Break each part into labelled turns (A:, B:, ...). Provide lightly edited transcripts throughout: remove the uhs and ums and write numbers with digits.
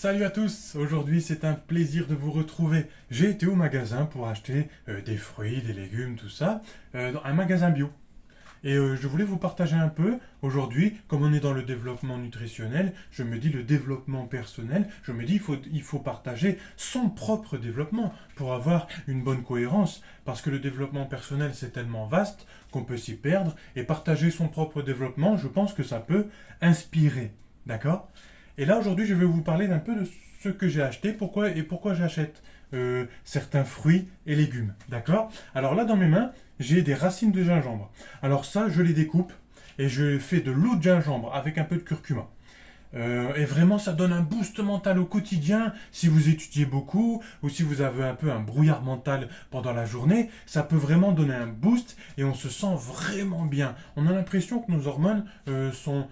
A: Salut à tous, aujourd'hui c'est un plaisir de vous retrouver. J'ai été au magasin pour acheter des fruits, des légumes, tout ça, dans un magasin bio. Et je voulais vous partager un peu, aujourd'hui, comme on est dans le développement nutritionnel, je me dis le développement personnel, je me dis il faut partager son propre développement pour avoir une bonne cohérence, parce que le développement personnel c'est tellement vaste qu'on peut s'y perdre, et partager son propre développement, je pense que ça peut inspirer, d'accord? Et là, aujourd'hui, je vais vous parler d'un peu de ce que j'ai acheté, pourquoi j'achète certains fruits et légumes. D'accord? Alors là, dans mes mains, j'ai des racines de gingembre. Alors ça, je les découpe et je fais de l'eau de gingembre avec un peu de curcuma. Et vraiment, ça donne un boost mental au quotidien. Si vous étudiez beaucoup ou si vous avez un peu un brouillard mental pendant la journée, ça peut vraiment donner un boost et on se sent vraiment bien. On a l'impression que nos hormones sont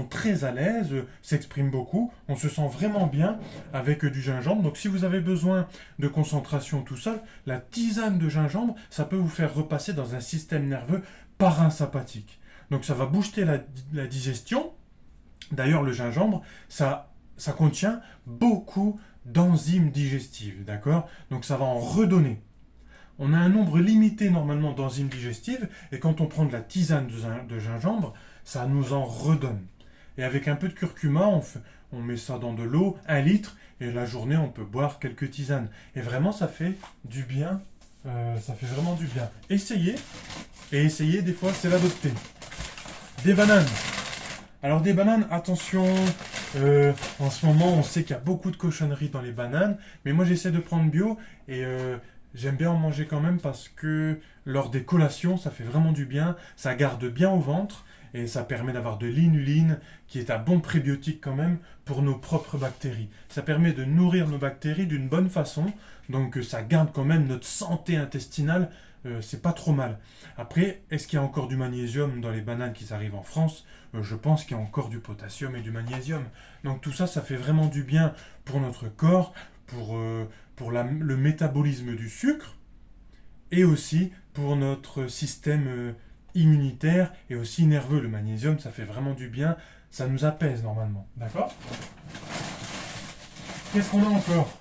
A: très à l'aise, s'expriment beaucoup. On se sent vraiment bien avec du gingembre. Donc si vous avez besoin de concentration tout seul, la tisane de gingembre, ça peut vous faire repasser dans un système nerveux parasympathique. Donc ça va booster la digestion. D'ailleurs, le gingembre, ça contient beaucoup d'enzymes digestives, d'accord? Donc ça va en redonner. On a un nombre limité normalement d'enzymes digestives, et quand on prend de la tisane de gingembre, ça nous en redonne. Et avec un peu de curcuma, on met ça dans de l'eau, 1 litre, et la journée on peut boire quelques tisanes. Et vraiment ça fait du bien, ça fait vraiment du bien. Essayez, des fois c'est l'adopter. Des bananes. Alors des bananes, attention, en ce moment on sait qu'il y a beaucoup de cochonneries dans les bananes, mais moi j'essaie de prendre bio et j'aime bien en manger quand même parce que lors des collations ça fait vraiment du bien, ça garde bien au ventre et ça permet d'avoir de l'inuline qui est un bon prébiotique quand même pour nos propres bactéries. Ça permet de nourrir nos bactéries d'une bonne façon, donc ça garde quand même notre santé intestinale, c'est pas trop mal. Après, est-ce qu'il y a encore du magnésium dans les bananes qui arrivent en France? Je pense qu'il y a encore du potassium et du magnésium. Donc tout ça, ça fait vraiment du bien pour notre corps, le métabolisme du sucre, et aussi pour notre système immunitaire et aussi nerveux. Le magnésium, ça fait vraiment du bien, ça nous apaise normalement. D'accord? Qu'est-ce qu'on a encore?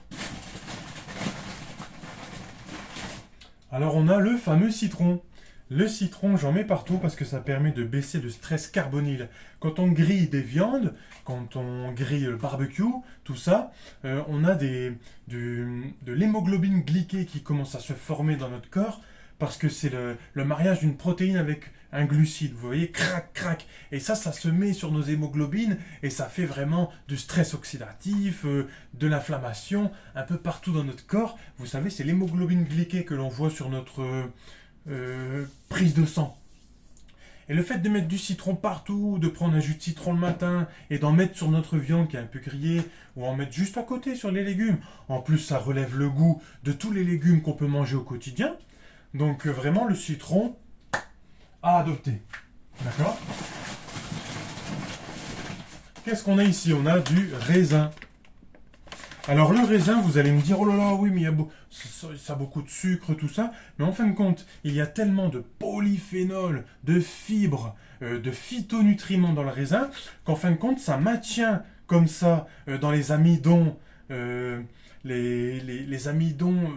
A: Alors on a le fameux citron. Le citron, j'en mets partout parce que ça permet de baisser le stress carbonyle. Quand on grille des viandes, quand on grille le barbecue, tout ça, on a de l'hémoglobine glyquée qui commence à se former dans notre corps parce que c'est le mariage d'une protéine avec un glucide. Vous voyez, crac, crac. Et ça se met sur nos hémoglobines et ça fait vraiment du stress oxydatif, de l'inflammation, un peu partout dans notre corps. Vous savez, c'est l'hémoglobine glyquée que l'on voit sur notre prise de sang. Et le fait de mettre du citron partout, de prendre un jus de citron le matin et d'en mettre sur notre viande qui est un peu grillée, ou en mettre juste à côté sur les légumes. En plus, ça relève le goût de tous les légumes qu'on peut manger au quotidien. Donc vraiment, le citron à adopter. D'accord? Qu'est-ce qu'on a ici? On a du raisin. Alors le raisin, vous allez me dire, oh là là, oui, mais ça a beaucoup de sucre, tout ça. Mais en fin de compte, il y a tellement de polyphénols, de fibres, de phytonutriments dans le raisin, qu'en fin de compte, ça maintient comme ça dans les amidons. Les amidons,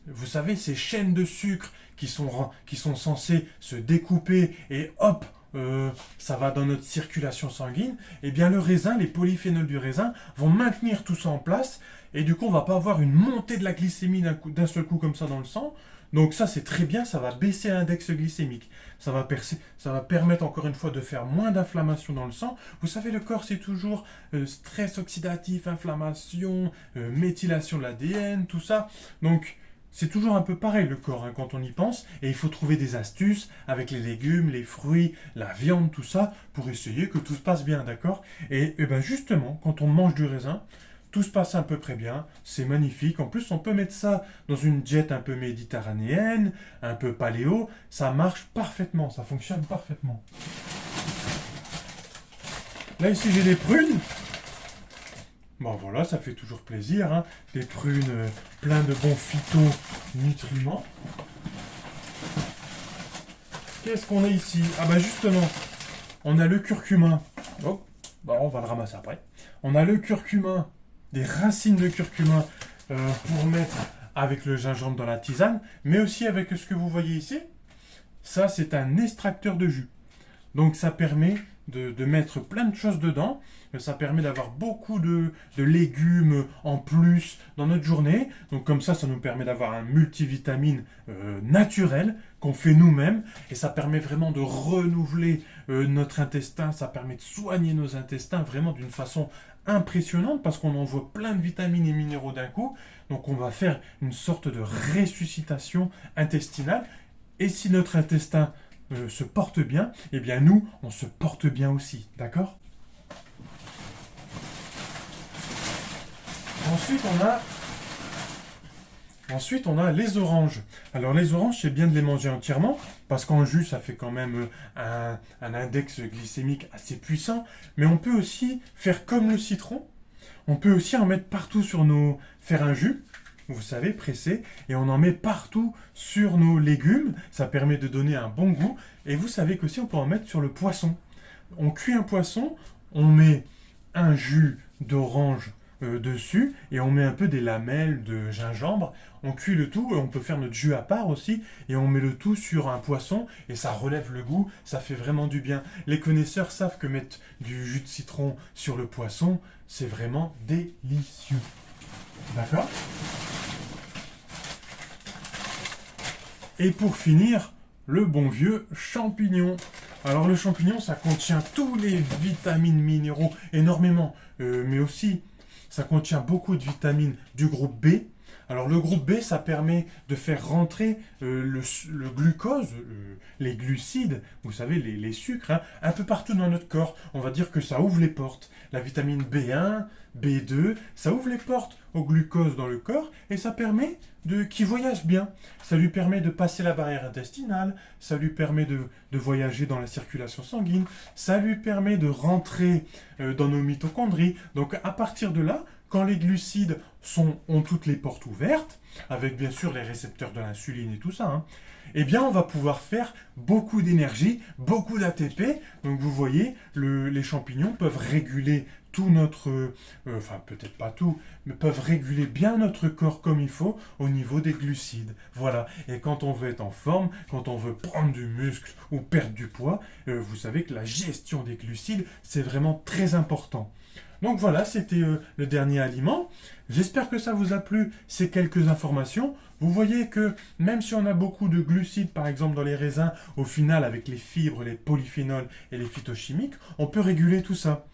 A: vous savez, ces chaînes de sucre qui sont censées se découper et hop, ça va dans notre circulation sanguine, et bien le raisin, les polyphénols du raisin vont maintenir tout ça en place, et du coup on va pas avoir une montée de la glycémie d'un seul coup comme ça dans le sang. Donc ça c'est très bien, ça va baisser l'index glycémique, ça va permettre encore une fois de faire moins d'inflammation dans le sang. Vous savez, le corps c'est toujours stress oxydatif, inflammation, méthylation de l'ADN, tout ça. Donc c'est toujours un peu pareil le corps, hein, quand on y pense, et il faut trouver des astuces avec les légumes, les fruits, la viande, tout ça, pour essayer que tout se passe bien, d'accord? Et ben justement, quand on mange du raisin, tout se passe à peu près bien, c'est magnifique. En plus, on peut mettre ça dans une diète un peu méditerranéenne, un peu paléo, ça marche parfaitement, ça fonctionne parfaitement. Là ici j'ai des prunes. Bon voilà, ça fait toujours plaisir, hein. Des prunes plein de bons phytonutriments. Qu'est-ce qu'on a ici? Ah bah justement, on a le curcuma. Oh, bah on va le ramasser après. On a le curcuma des racines de curcuma pour mettre avec le gingembre dans la tisane, mais aussi avec ce que vous voyez ici. Ça, c'est un extracteur de jus. Donc ça permet de mettre plein de choses dedans. Ça permet d'avoir beaucoup de légumes en plus dans notre journée. Donc comme ça nous permet d'avoir un multivitamine naturel qu'on fait nous-mêmes. Et ça permet vraiment de renouveler notre intestin. Ça permet de soigner nos intestins vraiment d'une façon impressionnante parce qu'on envoie plein de vitamines et minéraux d'un coup. Donc on va faire une sorte de ressuscitation intestinale. Et si notre intestin se porte bien, eh bien nous, on se porte bien aussi, d'accord? Ensuite, on a les oranges. Alors les oranges, c'est bien de les manger entièrement, parce qu'en jus, ça fait quand même un index glycémique assez puissant. Mais on peut aussi faire comme le citron. On peut aussi en mettre partout faire un jus, vous savez, pressé, et on en met partout sur nos légumes. Ça permet de donner un bon goût. Et vous savez qu'aussi, on peut en mettre sur le poisson. On cuit un poisson, on met un jus d'orange dessus et on met un peu des lamelles de gingembre. On cuit le tout et on peut faire notre jus à part aussi et on met le tout sur un poisson et ça relève le goût, ça fait vraiment du bien. Les connaisseurs savent que mettre du jus de citron sur le poisson, c'est vraiment délicieux. D'accord? Et pour finir, le bon vieux champignon. Alors le champignon, ça contient tous les vitamines, minéraux, énormément, mais aussi ça contient beaucoup de vitamines du groupe B. Alors le groupe B, ça permet de faire rentrer le glucose, les glucides, vous savez, les sucres, hein, un peu partout dans notre corps. On va dire que ça ouvre les portes. La vitamine B1, B2, ça ouvre les portes au glucose dans le corps et ça permet qu'il voyage bien. Ça lui permet de passer la barrière intestinale, ça lui permet de voyager dans la circulation sanguine, ça lui permet de rentrer dans nos mitochondries. Donc à partir de là, quand les glucides ont toutes les portes ouvertes, avec bien sûr les récepteurs de l'insuline et tout ça, hein, eh bien on va pouvoir faire beaucoup d'énergie, beaucoup d'ATP. Donc vous voyez, les champignons peuvent réguler tout notre... enfin peut-être pas tout, mais peuvent réguler bien notre corps comme il faut au niveau des glucides. Voilà. Et quand on veut être en forme, quand on veut prendre du muscle ou perdre du poids, vous savez que la gestion des glucides, c'est vraiment très important. Donc voilà, c'était le dernier aliment. J'espère que ça vous a plu, ces quelques informations. Vous voyez que même si on a beaucoup de glucides, par exemple dans les raisins, au final, avec les fibres, les polyphénols et les phytochimiques, on peut réguler tout ça.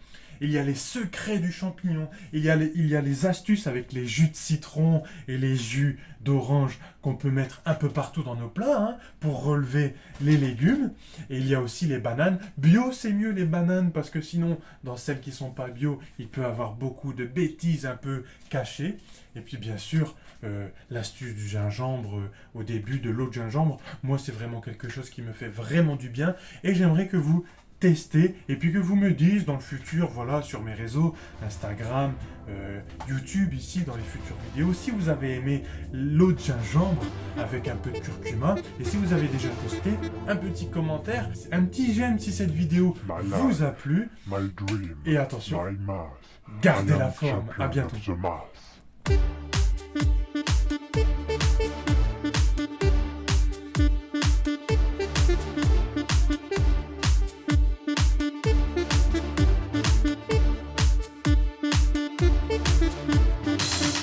A: Il y a les secrets du champignon, il y a les astuces avec les jus de citron et les jus d'orange qu'on peut mettre un peu partout dans nos plats hein, pour relever les légumes. Et il y a aussi les bananes. Bio, c'est mieux les bananes parce que sinon, dans celles qui ne sont pas bio, il peut y avoir beaucoup de bêtises un peu cachées. Et puis bien sûr, l'astuce du gingembre au début, de l'eau de gingembre, moi c'est vraiment quelque chose qui me fait vraiment du bien et j'aimerais que vous tester et puis que vous me dites dans le futur, voilà, sur mes réseaux, Instagram, YouTube, ici, dans les futures vidéos, si vous avez aimé l'eau de gingembre avec un peu de curcuma et si vous avez déjà testé, un petit commentaire, un petit j'aime si cette vidéo vous a plu. Et attention, gardez la forme. À bientôt.